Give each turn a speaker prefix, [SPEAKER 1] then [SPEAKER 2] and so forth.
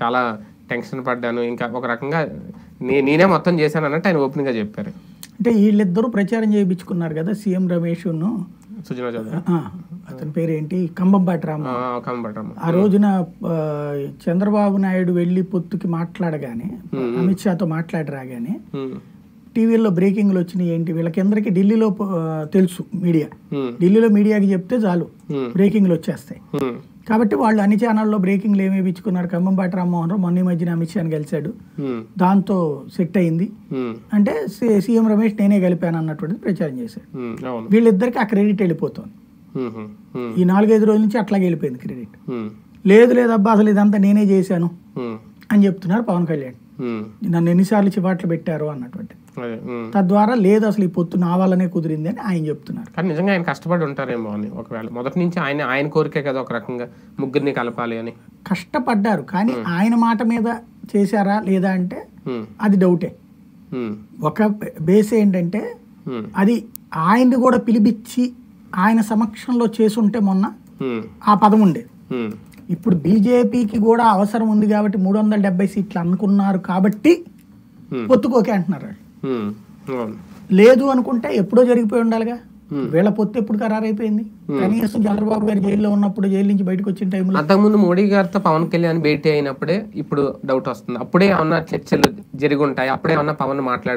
[SPEAKER 1] చాలా టెన్షన్ పడ్డాను, ఇంకా ఒక రకంగా నేనే మొత్తం చేశాను అన్నట్టు ఆయన ఓపెన్గా చెప్పారు.
[SPEAKER 2] అంటే వీళ్ళిద్దరూ ప్రచారం చేయించుకున్నారు కదా, సీఎం రమేష్ను
[SPEAKER 1] సుజనా చౌదరి,
[SPEAKER 2] అతని పేరేంటి, కంబంపాటి రామ. ఆ రోజున చంద్రబాబు నాయుడు వెళ్ళి పొత్తుకి మాట్లాడగానే, అమిత్ షాతో మాట్లాడి రాగానే టీవీలో బ్రేకింగ్లు వచ్చినాయి. ఏంటి వీళ్ళకందరికీ ఢిల్లీలో తెలుసు, ఢిల్లీలో మీడియాకి చెప్తే చాలు బ్రేకింగ్లు వచ్చేస్తాయి. కాబట్టి వాళ్ళు అన్ని ఛానల్లో బ్రేకింగ్లు ఏమేమి ఇచ్చుకున్నారు. కంబంపాటి రామ్మోహన్ రావు మొన్న మధ్యన అమిత్ షాని కలిశాడు, దాంతో సెట్ అయింది. అంటే సీఎం రమేష్ నేనే కలిపాను అన్నటువంటిది ప్రచారం చేశాడు. వీళ్ళిద్దరికి ఆ క్రెడిట్ వెళ్ళిపోతుంది. ఈ 4-5 రోజుల నుంచి అట్లాగే వెళ్ళిపోయింది క్రెడిట్. లేదు అబ్బా అసలు ఇదంతా నేనే చేశాను అని చెప్తున్నారు పవన్ కళ్యాణ్. నన్ను ఎన్నిసార్లు చివాట్లు పెట్టారు అన్నటువంటి. తద్వారా లేదు అసలు ఈ పొత్తు నా వల్లనే కుదిరింది అని ఆయన చెప్తున్నారు.
[SPEAKER 1] కానీ నిజంగా ఆయన కష్టపడి ఉంటారేమో అని, ఒకవేళ మొదటి నుంచి ఆయన కోరికే కదా ఒక రకంగా ముగ్గురిని కలపాలి అని.
[SPEAKER 2] కష్టపడ్డారు కానీ ఆయన మాట మీద చేశారా లేదా అంటే అది డౌటే. ఒక బేస్ ఏంటంటే అది ఆయన్ని కూడా పిలిపించి ఆయన సమక్షంలో చేసుంటే మొన్న ఆ పదం ఉండేది. ఇప్పుడు బీజేపీకి కూడా అవసరం ఉంది కాబట్టి 370 సీట్లు అనుకున్నారు కాబట్టి పొత్తుకోకే అంటున్నారు. లేదు అనుకుంటే ఎప్పుడో జరిగిపోయి ఉండాలిగా. వీళ్ళ పొత్తు ఎప్పుడు ఖరారైపోయింది? కనీసం చంద్రబాబు గారు జైల్లో ఉన్నప్పుడు, జైలు నుంచి బయటకు వచ్చిన టైంలో,
[SPEAKER 1] అంతకుముందు మోడీ గారితో పవన్ కళ్యాణ్ భేటీ అయినప్పుడే ఇప్పుడు డౌట్ వస్తుంది. అప్పుడే ఏమన్నా చర్చలు జరిగి ఉంటాయి, అప్పుడే ఏమన్నా పవన్ మాట్లాడు